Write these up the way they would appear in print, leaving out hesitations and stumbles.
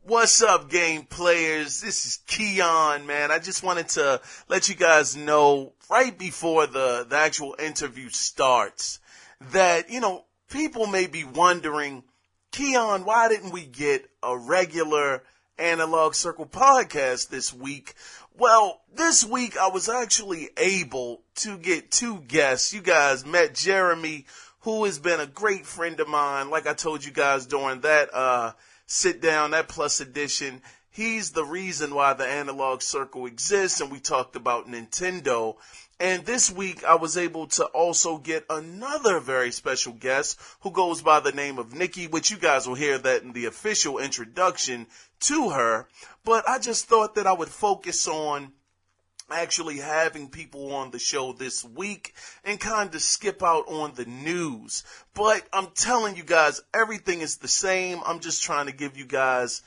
What's up, game players? This is Keon, man. I just wanted to let you guys know right before the actual interview starts that, people may be wondering, Keon, why didn't we get a regular Analog Circle podcast this week? Well, this week I was actually able to get two guests. You guys met Jeremy, who has been a great friend of mine, like I told you guys during that sit down, that plus edition. He's the reason why the Analog Circle exists, and we talked about Nintendo. And this week I was able to also get another very special guest who goes by the name of Nikki, which you guys will hear that in the official introduction to her. But I just thought that I would focus on actually having people on the show this week and kind of skip out on the news. But I'm telling you guys, everything is the same. I'm just trying to give you guys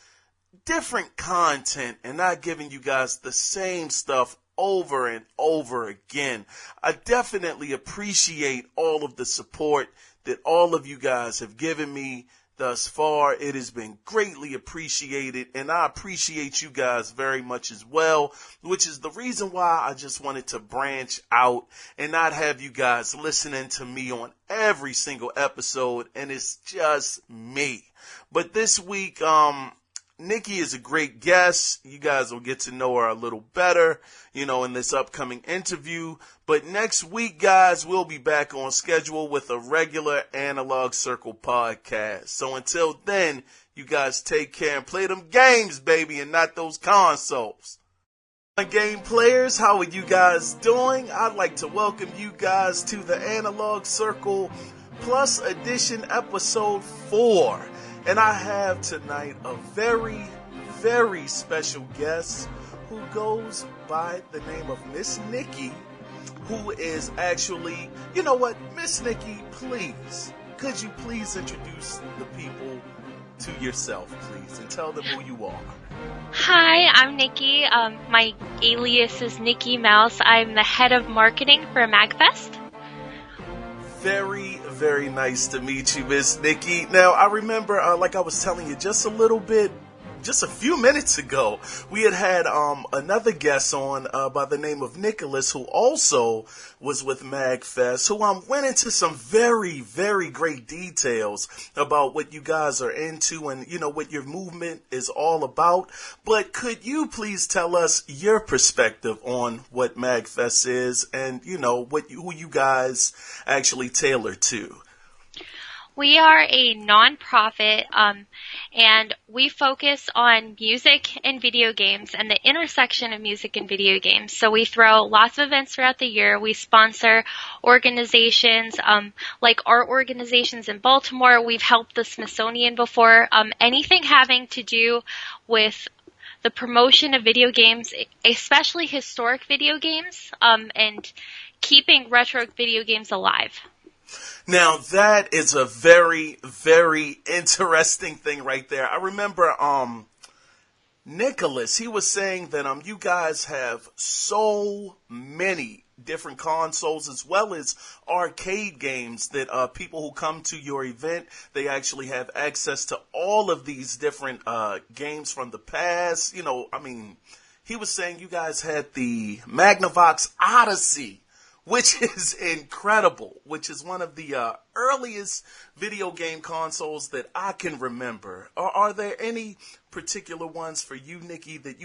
different content and not giving you guys the same stuff over and over again. I definitely appreciate all of the support that all of you guys have given me thus far. It has been greatly appreciated, and I appreciate you guys very much as well, which is the reason why I just wanted to branch out and not have you guys listening to me on every single episode, and it's just me. But this week, Nikki is a great guest. You guys will get to know her a little better, in this upcoming interview. But next week, guys, we'll be back on schedule with a regular Analog Circle podcast. So until then, you guys take care and play them games, baby, and not those consoles. Game players, how are you guys doing? I'd like to welcome you guys to the Analog Circle Plus Edition Episode 4. And I have tonight a very, very special guest who goes by the name of Miss Nikki, who is actually, Miss Nikki, please, could you please introduce the people to yourself, please, and tell them who you are? Hi, I'm Nikki. My alias is Nikki Mouse. I'm the head of marketing for MagFest. Very, very nice to meet you, Miss Nikki. Now, I remember, like I was telling you just a few minutes ago, we had another guest on by the name of Nicholas, who also was with MagFest, who went into some very, very great details about what you guys are into and, what your movement is all about. But could you please tell us your perspective on what MagFest is and, who you guys actually tailor to? We are a nonprofit, and we focus on music and video games and the intersection of music and video games. So we throw lots of events throughout the year. We sponsor organizations, like art organizations in Baltimore. We've helped the Smithsonian before. Anything having to do with the promotion of video games, especially historic video games, and keeping retro video games alive. Now, that is a very, very interesting thing right there. I remember Nicholas, he was saying that you guys have so many different consoles as well as arcade games that people who come to your event, they actually have access to all of these different games from the past. He was saying you guys had the Magnavox Odyssey, which is incredible, which is one of the earliest video game consoles that I can remember. Are there any particular ones for you, Nikki, that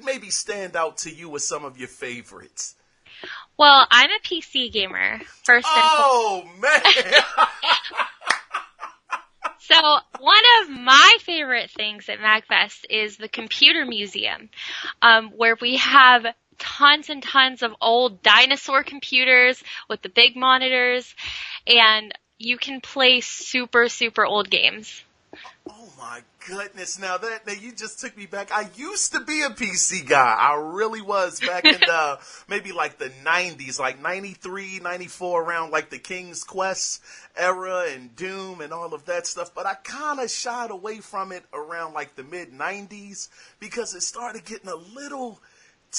maybe stand out to you as some of your favorites? Well, I'm a PC gamer, first and foremost. Oh, man! So one of my favorite things at MagFest is the Computer Museum, where we have tons and tons of old dinosaur computers with the big monitors, and you can play super, super old games. Oh my goodness. Now you just took me back. I used to be a PC guy. I really was back in maybe like the 90s, like 93, 94, around like the King's Quest era and Doom and all of that stuff. But I kind of shied away from it around like the mid 90s because it started getting a little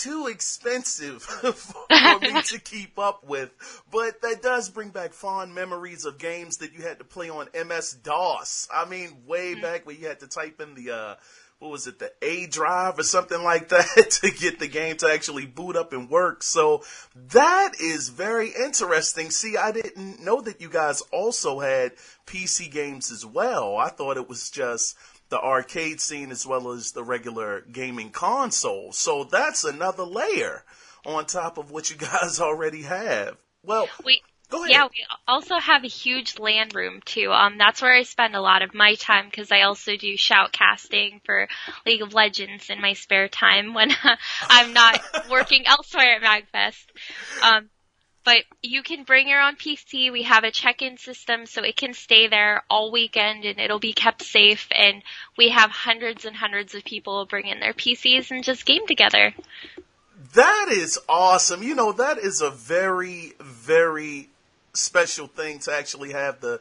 too expensive for me to keep up with. But that does bring back fond memories of games that you had to play on MS-DOS. I mean, way back when you had to type in the, what was it, the A drive or something like that to get the game to actually boot up and work. So that is very interesting. See, I didn't know that you guys also had PC games as well. I thought it was just the arcade scene as well as the regular gaming console. So that's another layer on top of what you guys already have. Well, go ahead. Yeah, we also have a huge LAN room too. That's where I spend a lot of my time because I also do shoutcasting for League of Legends in my spare time when I'm not working elsewhere at MagFest. But you can bring your own PC. We have a check-in system so it can stay there all weekend and it'll be kept safe. And we have hundreds and hundreds of people bring in their PCs and just game together. That is awesome. You know, that is a very, very special thing to actually have the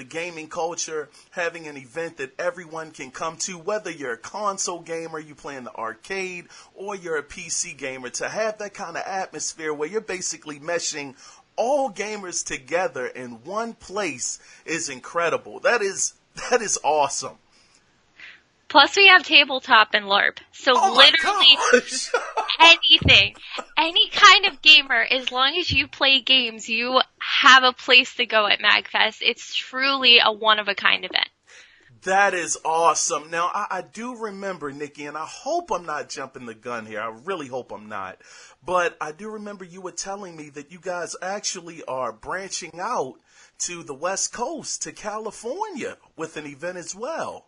gaming culture, having an event that everyone can come to, whether you're a console gamer, you play in the arcade, or you're a PC gamer, to have that kind of atmosphere where you're basically meshing all gamers together in one place is incredible. That is awesome. Plus, we have tabletop and LARP. So literally anything, any kind of gamer, as long as you play games, you have a place to go at MagFest. It's truly a one-of-a-kind event. That is awesome. Now, I do remember, Nikki, and I hope I'm not jumping the gun here. I really hope I'm not. But I do remember you were telling me that you guys actually are branching out to the West Coast, to California, with an event as well.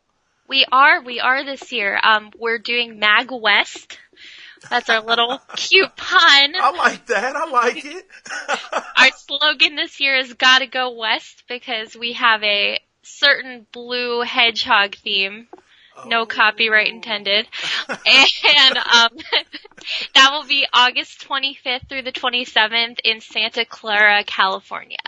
We are this year. We're doing Mag West. That's our little cute pun. I like that. I like it. Our slogan this year is "Gotta Go West" because we have a certain blue hedgehog theme. No copyright intended. And that will be August 25th through the 27th in Santa Clara, California.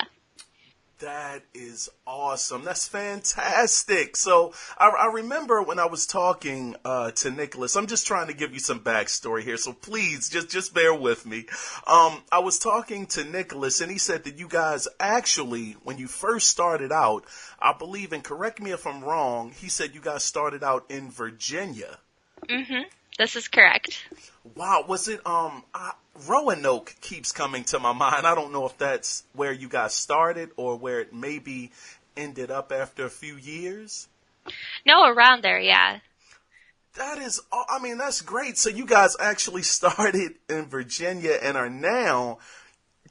That is awesome. That's fantastic. So I remember when I was talking to Nicholas, I'm just trying to give you some backstory here, so please just bear with me. I was talking to Nicholas, and he said that you guys actually, when you first started out, I believe, and correct me if I'm wrong, he said you guys started out in Virginia. Mm-hmm. This is correct. Wow. Was it, Roanoke keeps coming to my mind. I don't know if that's where you guys started or where it maybe ended up after a few years. No, around there, yeah. That's great. So you guys actually started in Virginia and are now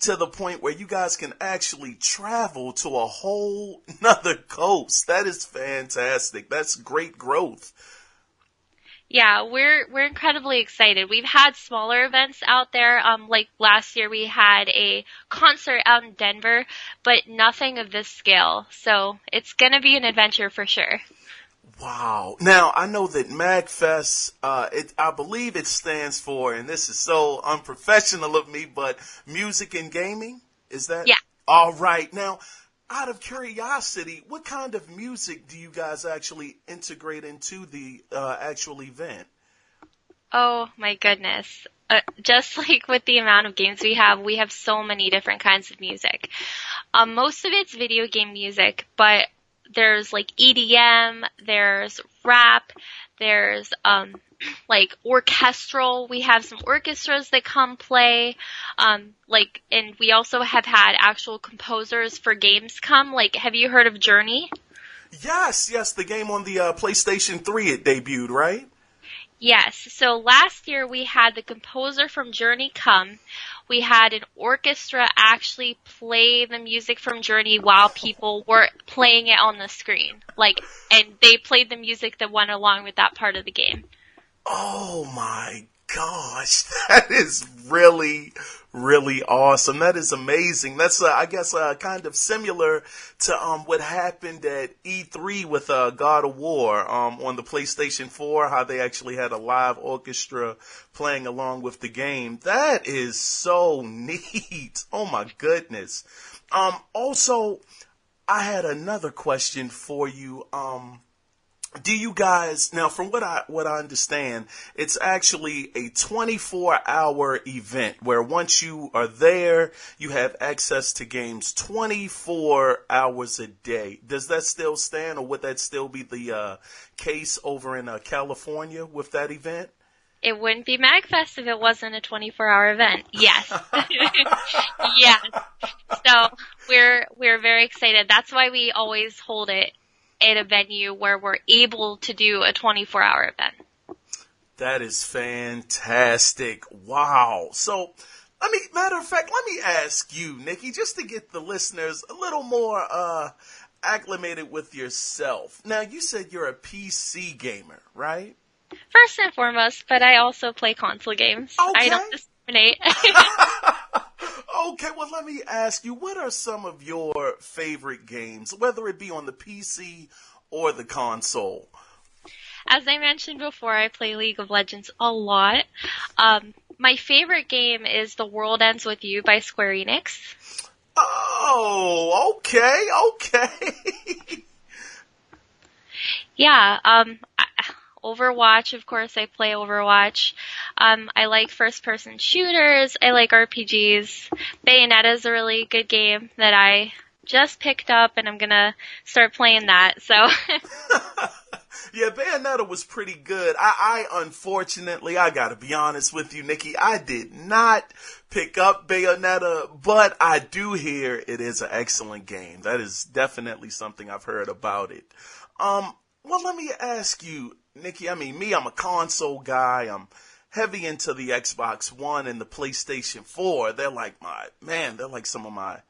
to the point where you guys can actually travel to a whole nother coast. That is fantastic. That's great growth. Yeah, we're incredibly excited. We've had smaller events out there. Like last year we had a concert out in Denver, but nothing of this scale. So it's gonna be an adventure for sure. Wow. Now, I know that MagFest, I believe it stands for, and this is so unprofessional of me, but music and gaming? Is that? Yeah. All right. Now, out of curiosity, what kind of music do you guys actually integrate into the actual event? Oh my goodness. Just like with the amount of games we have so many different kinds of music. Most of it's video game music, but there's like EDM, there's rap, there's like orchestral. We have some orchestras that come play. And we also have had actual composers for games come. Like, have you heard of Journey? Yes, the game on the PlayStation 3 it debuted, right? Yes. So last year we had the composer from Journey come. We had an orchestra actually play the music from Journey while people were playing it on the screen. And they played the music that went along with that part of the game. Oh my gosh, that is really, really awesome. That is amazing. That's, I guess, kind of similar to what happened at E3 with God of War on the PlayStation 4, how they actually had a live orchestra playing along with the game. That is so neat. Oh my goodness. Also, I had another question for you. Do you guys now? From what I understand, it's actually a 24-hour event where once you are there, you have access to games 24 hours a day. Does that still stand, or would that still be the case over in California with that event? It wouldn't be MagFest if it wasn't a 24-hour event. Yes. Yes. So we're very excited. That's why we always hold it at a venue where we're able to do a 24-hour event. That is fantastic. Wow. So, matter of fact, let me ask you, Nikki, just to get the listeners a little more acclimated with yourself. Now, you said you're a PC gamer, right? First and foremost, but I also play console games. Okay. I don't discriminate. Okay, well, let me ask you, what are some of your favorite games, whether it be on the PC or the console? As I mentioned before, I play League of Legends a lot. My favorite game is The World Ends With You by Square Enix. Oh, okay. Yeah, Overwatch, of course, I play Overwatch. I like first-person shooters. I like RPGs. Bayonetta is a really good game that I just picked up, and I'm gonna start playing that, so. Yeah, Bayonetta was pretty good. I unfortunately, I gotta be honest with you, Nikki, I did not pick up Bayonetta, but I do hear it is an excellent game. That is definitely something I've heard about it. Well, let me ask you, Nikki, I'm a console guy. I'm heavy into the Xbox One and the PlayStation 4. They're like some of my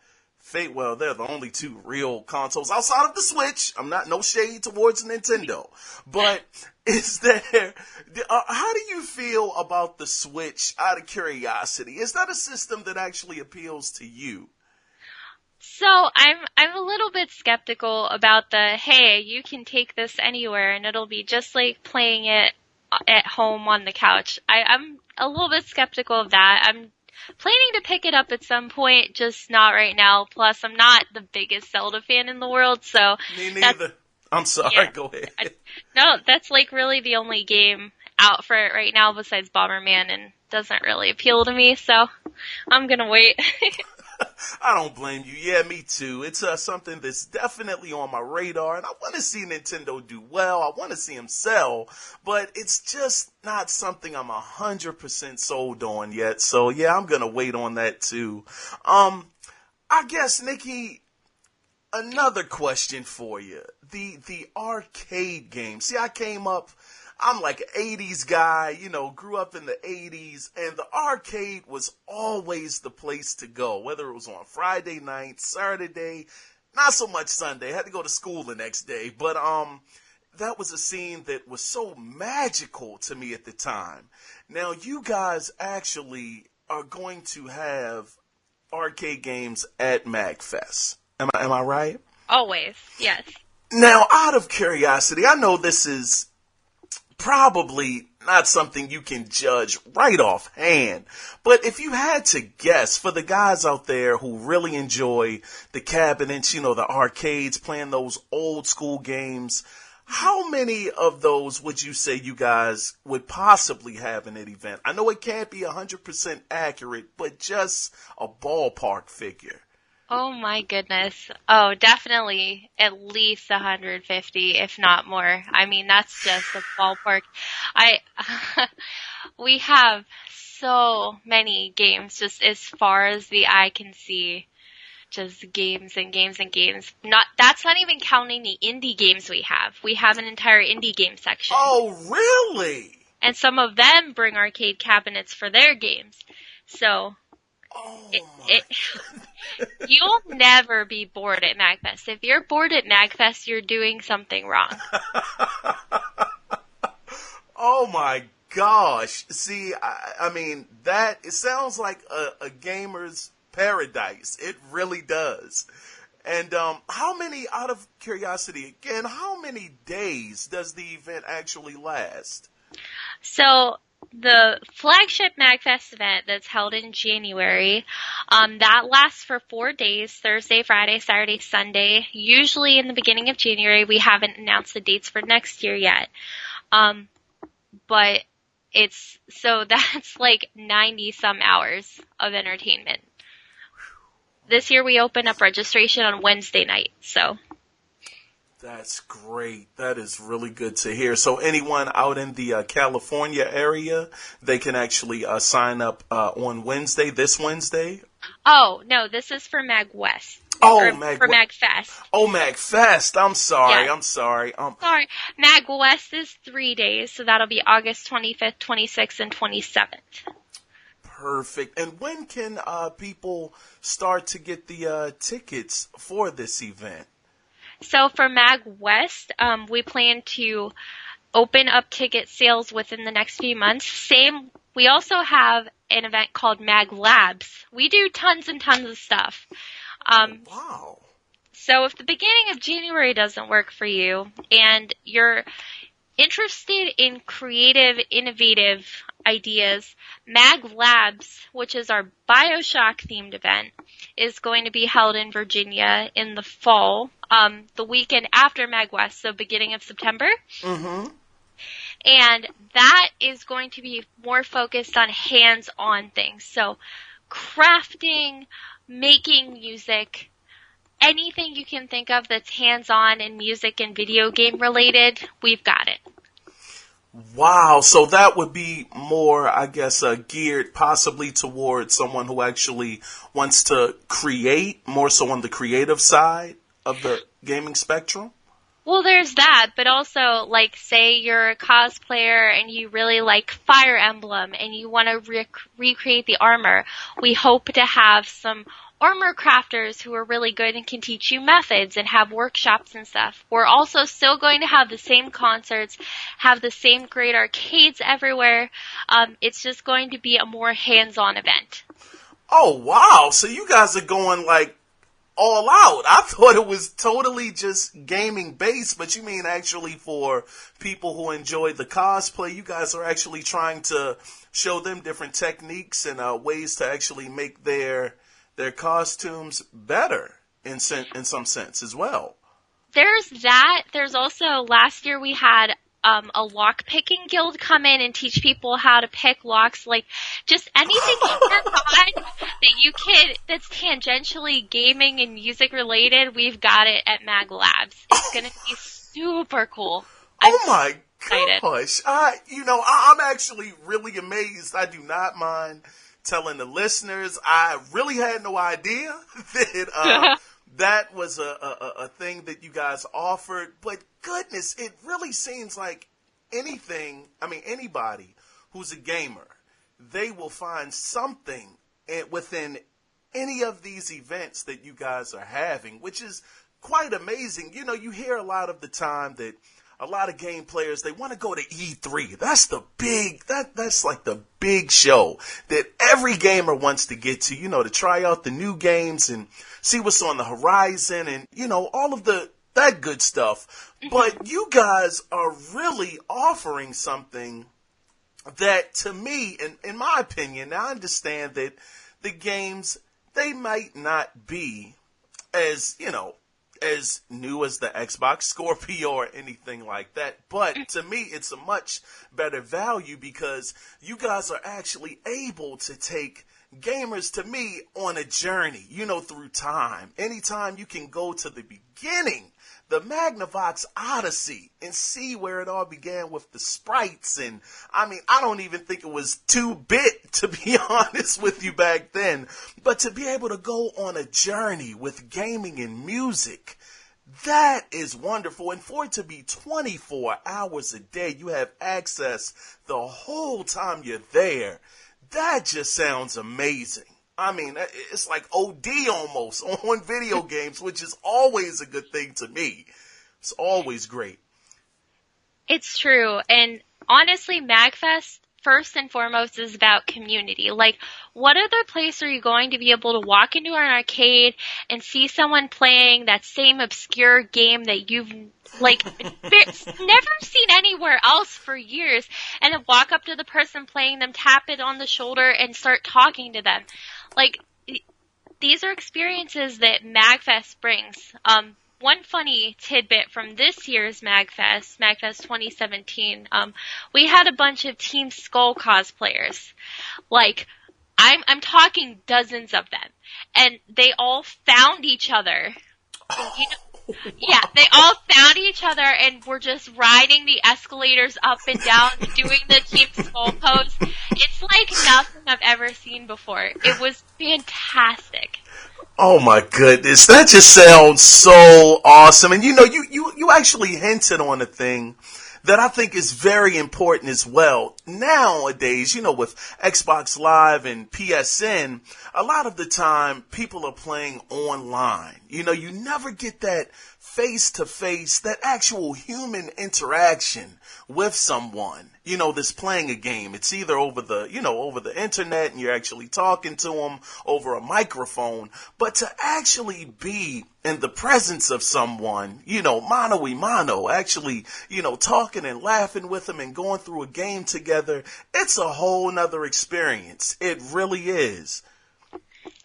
well, they're the only two real consoles outside of the Switch. I'm not, no shade towards Nintendo, but how do you feel about the Switch out of curiosity? Is that a system that actually appeals to you? So I'm a little bit skeptical about hey, you can take this anywhere and it'll be just like playing it at home on the couch. I'm a little bit skeptical of that. I'm planning to pick it up at some point, just not right now. Plus, I'm not the biggest Zelda fan in the world, so. Me neither. I'm sorry, yeah. Go ahead. No, that's like really the only game out for it right now besides Bomberman, and doesn't really appeal to me, so I'm gonna wait. I don't blame you. Yeah, me too. It's something that's definitely on my radar, and I want to see Nintendo do well. I want to see them sell, but it's just not something I'm 100% sold on yet. So yeah, I'm gonna wait on that too. I guess, Nikki, another question for you: the arcade game. See, I'm like an 80s guy, grew up in the 80s, and the arcade was always the place to go, whether it was on Friday night, Saturday, not so much Sunday. I had to go to school the next day, but that was a scene that was so magical to me at the time. Now, you guys actually are going to have arcade games at MagFest. Am I right? Always, yes. Now, out of curiosity, I know this is probably not something you can judge right offhand, but if you had to guess, for the guys out there who really enjoy the cabinets, the arcades, playing those old school games, how many of those would you say you guys would possibly have in an event? I know it can't be 100% accurate, but just a ballpark figure. Oh my goodness. Oh, definitely at least 150, if not more. That's just a ballpark. We have so many games just as far as the eye can see. Just games and games and games. That's not even counting the indie games we have. We have an entire indie game section. Oh, really? And some of them bring arcade cabinets for their games. So you'll never be bored at MagFest. If you're bored at MagFest, you're doing something wrong. Oh my gosh. See, it sounds like a gamer's paradise. It really does. And how many, out of curiosity again, how many days does the event actually last? So the flagship MagFest event that's held in January, that lasts for 4 days, Thursday, Friday, Saturday, Sunday. Usually in the beginning of January. We haven't announced the dates for next year yet. But that's like 90 some hours of entertainment. This year we open up registration on Wednesday night, so. That's great. That is really good to hear. So anyone out in the California area, they can actually sign up on Wednesday, this Wednesday? Oh, no, this is for MagWest. Oh, for MagFest. Oh, MagFest. I'm sorry. Yeah. I'm sorry. Sorry. MagWest is 3 days, so that'll be August 25th, 26th, and 27th. Perfect. And when can people start to get the tickets for this event? So for MagWest, we plan to open up ticket sales within the next few months. We also have an event called Mag Labs. We do tons and tons of stuff. Wow. So if the beginning of January doesn't work for you and you're interested in creative, innovative ideas, Mag Labs, which is our BioShock-themed event, is going to be held in Virginia in the fall, the weekend after MagWest, so beginning of September. Mm-hmm. And that is going to be more focused on hands-on things. So crafting, making music, anything you can think of that's hands-on in music and video game related, we've got it. Wow. So that would be more, I guess, geared possibly towards someone who actually wants to create, more so on the creative side of the gaming spectrum? Well, there's that, but also, like, say you're a cosplayer and you really like Fire Emblem and you want to recreate the armor. We hope to have some armor crafters who are really good and can teach you methods and have workshops and stuff. We're also still going to have the same concerts, have the same great arcades everywhere. It's just going to be a more hands-on event. Oh, wow. So you guys are going, like, all out. I thought it was totally just gaming based, but you mean actually for people who enjoy the cosplay, you guys are actually trying to show them different techniques and ways to actually make their costumes better in some sense as well. There's that. There's also, last year we had a lock picking guild come in and teach people how to pick locks, like just anything hands-on that's tangentially gaming and music related. We've got it at Mag Labs. It's gonna be super cool. Oh my gosh! I'm actually really amazed. I do not mind telling the listeners. I really had no idea that that was a thing that you guys offered, but goodness, it really seems like anybody who's a gamer, they will find something within any of these events that you guys are having, which is quite amazing. You know, you hear a lot of the time that a lot of game players, they want to go to E3. That's that's like the big show that every gamer wants to get to, to try out the new games and see what's on the horizon and, all of that good stuff. But you guys are really offering something that, to me, in my opinion, now I understand that the games, they might not be as new as the Xbox Scorpio or anything like that. But to me, it's a much better value because you guys are actually able to take gamers, to me, on a journey, through time. Anytime you can go to the beginning, the Magnavox Odyssey, and see where it all began with the sprites. And I don't even think it was 2-bit, to be honest with you, back then. But to be able to go on a journey with gaming and music, that is wonderful. And for it to be 24 hours a day, you have access the whole time you're there. That just sounds amazing. It's like OD almost on video games, which is always a good thing to me. It's always great. It's true. And honestly, MagFest, first and foremost is about community. Like, what other place are you going to be able to walk into an arcade and see someone playing that same obscure game that you've like never seen anywhere else for years, and then walk up to the person playing them, tap it on the shoulder, and start talking to them? Like, these are experiences that MagFest brings. One funny tidbit from this year's MagFest 2017, we had a bunch of Team Skull cosplayers. Like, I'm talking dozens of them, and they all found each other. You know, yeah, they all found each other and were just riding the escalators up and down, doing the Team Skull pose. It's like nothing I've ever seen before. It was fantastic. Oh my goodness, that just sounds so awesome. And you know, you actually hinted on a thing that I think is very important as well. Nowadays, you know, with Xbox Live and PSN, a lot of the time people are playing online. You know, you never get that face-to-face, that actual human interaction with someone, you know, that's playing a game. It's either over the, you know, over the internet and you're actually talking to them over a microphone, but to actually be in the presence of someone, you know, mano a mano, actually, you know, talking and laughing with them and going through a game together, it's a whole nother experience. It really is.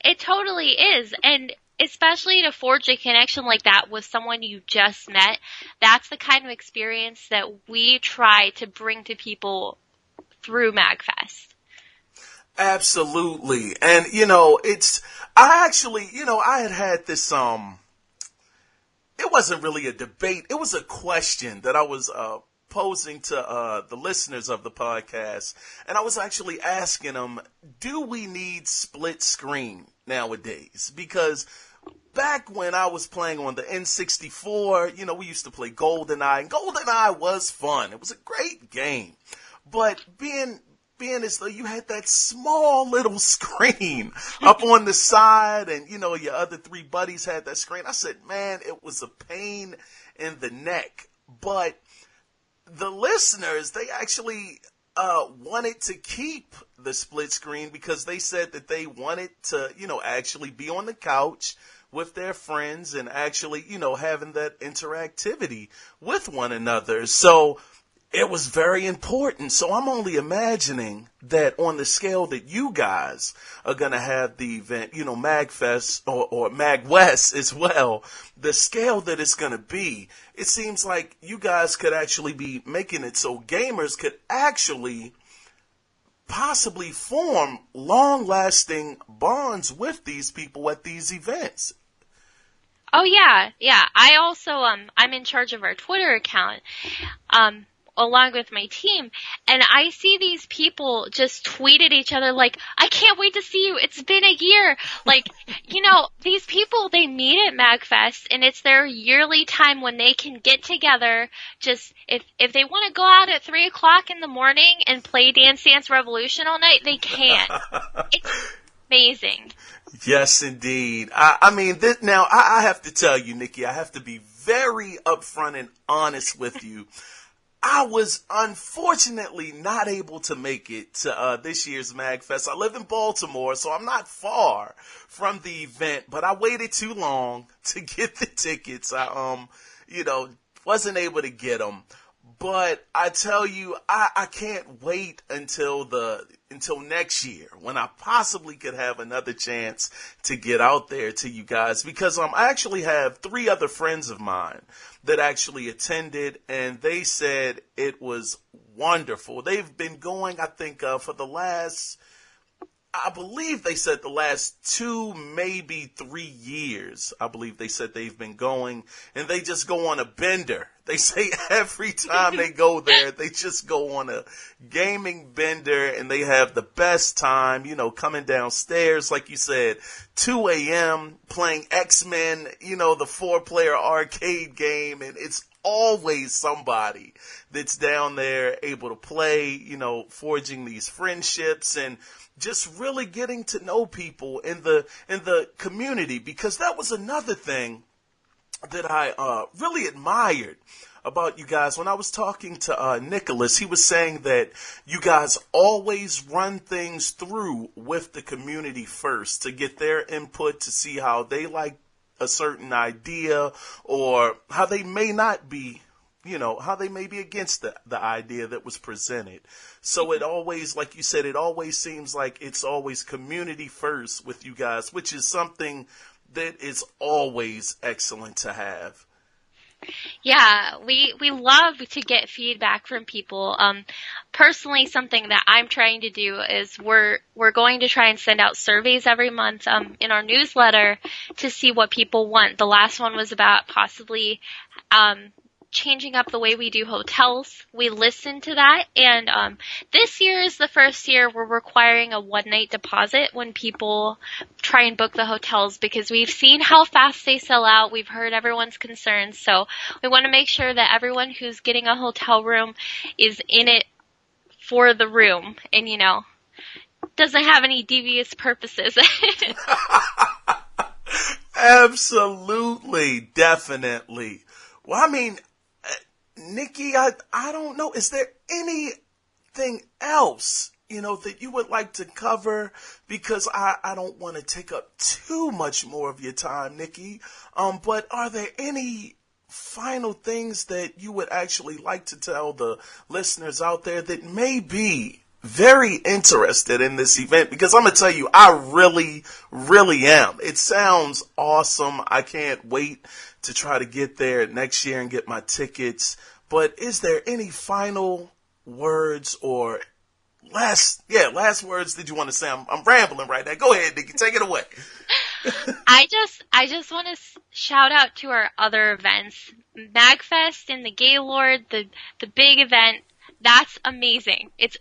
It totally is. And especially to forge a connection like that with someone you just met, that's the kind of experience that we try to bring to people through MagFest. Absolutely. And, you know, I actually, you know, I had this, it wasn't really a debate. It was a question that I was, posing to the listeners of the podcast, and I was actually asking them, do we need split screen nowadays? Because back when I was playing on the N64, you know, we used to play GoldenEye, and GoldenEye was fun. It was a great game. But being as though you had that small little screen up on the side, and, you know, your other three buddies had that screen, I said, man, it was a pain in the neck. But the listeners, they actually wanted to keep the split screen because they said that they wanted to, you know, actually be on the couch with their friends and actually, you know, having that interactivity with one another. So it was very important. So I'm only imagining that on the scale that you guys are going to have the event, you know, MagFest or MagWest as well, the scale that it's going to be, it seems like you guys could actually be making it so gamers could actually possibly form long-lasting bonds with these people at these events. Oh yeah. I also I'm in charge of our Twitter account, along with my team, and I see these people just tweet at each other like, I can't wait to see you. It's been a year. Like, you know, these people, they meet at MagFest, and it's their yearly time when they can get together. Just if they want to go out at 3:00 in the morning and play Dance Dance Revolution all night, they can. It's amazing. Yes, indeed. I mean, now I have to tell you, Nikki, I have to be very upfront and honest with you. I was unfortunately not able to make it to this year's MagFest. I live in Baltimore, so I'm not far from the event, but I waited too long to get the tickets. I, you know, wasn't able to get them. But I tell you, I can't wait until next year when I possibly could have another chance to get out there to you guys, because I actually have 3 other friends of mine that actually attended, and they said it was wonderful. They've been going, I think, for the last, I believe they said the last 2, maybe 3 years. I believe they said they've been going, and they just go on a bender. They say every time they go there, they just go on a gaming bender, and they have the best time, you know, coming downstairs, like you said, 2 a.m., playing X-Men, you know, the 4-player arcade game, and it's always somebody that's down there able to play, you know, forging these friendships and just really getting to know people in the community, because that was another thing that I really admired about you guys. When I was talking to Nicholas, he was saying that you guys always run things through with the community first to get their input, to see how they like a certain idea, or how they may not be, how they may be against the idea that was presented. So it always, like you said, it always seems like it's always community first with you guys, which is something that is always excellent to have. Yeah, we love to get feedback from people. Personally, something that I'm trying to do is we're going to try and send out surveys every month in our newsletter to see what people want. The last one was about possibly changing up the way we do hotels. We listened to that, and this year is the first year we're requiring a one-night deposit when people try and book the hotels, because we've seen how fast they sell out. We've heard everyone's concerns, so we want to make sure that everyone who's getting a hotel room is in it for the room and, doesn't have any devious purposes. Absolutely, definitely. Well, I mean, Nikki, I don't know. Is there anything else, that you would like to cover? Because I don't want to take up too much more of your time, Nikki. But are there any final things that you would actually like to tell the listeners out there that may be very interested in this event? Because I'm going to tell you, I really, really am. It sounds awesome. I can't wait to try to get there next year and get my tickets. But is there any final words or last words that you want to say? I'm rambling right now. Go ahead, Nikki. Take it away. I just want to shout out to our other events. MagFest and the Gaylord, the big event. That's amazing. It's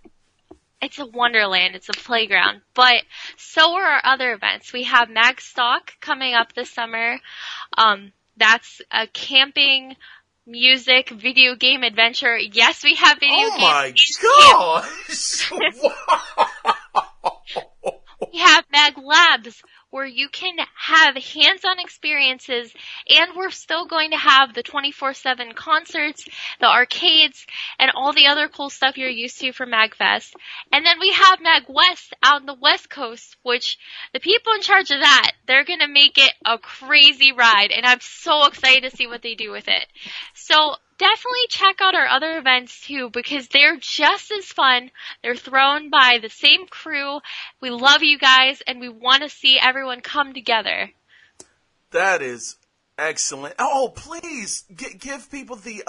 a wonderland. It's a playground. But so are our other events. We have MagStalk coming up this summer. That's a camping, music, video game adventure. Yes, we have video games. Oh my gosh! We have Mag Labs, where you can have hands-on experiences, and we're still going to have the 24/7 concerts, the arcades, and all the other cool stuff you're used to from MagFest. And then we have Mag West out in the West Coast, which the people in charge of that, they're going to make it a crazy ride, and I'm so excited to see what they do with it. So definitely check out our other events too, because they're just as fun. They're thrown by the same crew. We love you guys, and we want to see everyone come together. That is excellent. Oh, please give people the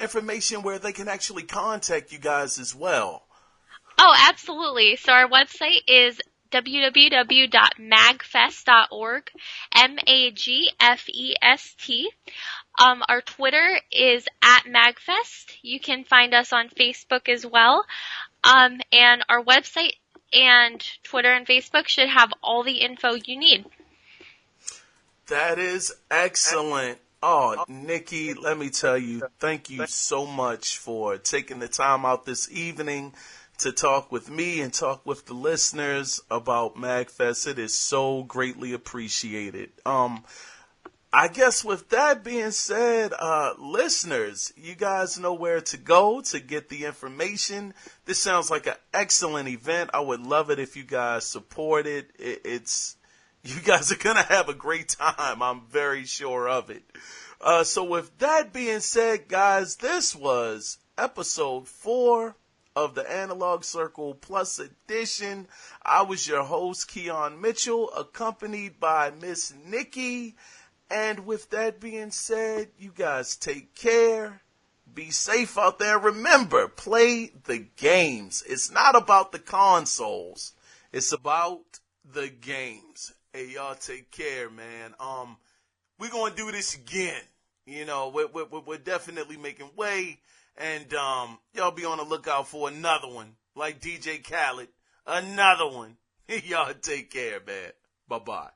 information where they can actually contact you guys as well. Oh, absolutely. So our website is www.magfest.org, MAGFEST. Our Twitter is @MagFest. You can find us on Facebook as well. And our website and Twitter and Facebook should have all the info you need. That is excellent. Oh, Nikki, let me tell you, thank you so much for taking the time out this evening to talk with me and talk with the listeners about MagFest. It is so greatly appreciated. I guess with that being said, listeners, you guys know where to go to get the information. This sounds like an excellent event. I would love it if you guys support it. You guys are going to have a great time. I'm very sure of it. So with that being said, guys, this was episode 4 of the Analog Circle Plus edition. I was your host, Keon Mitchell, accompanied by Miss Nikki. And with that being said, you guys take care. Be safe out there. Remember, play the games. It's not about the consoles. It's about the games. Hey, y'all take care, man. We're going to do this again. We're definitely making way. And y'all be on the lookout for another one. Like DJ Khaled. Another one. Y'all take care, man. Bye-bye.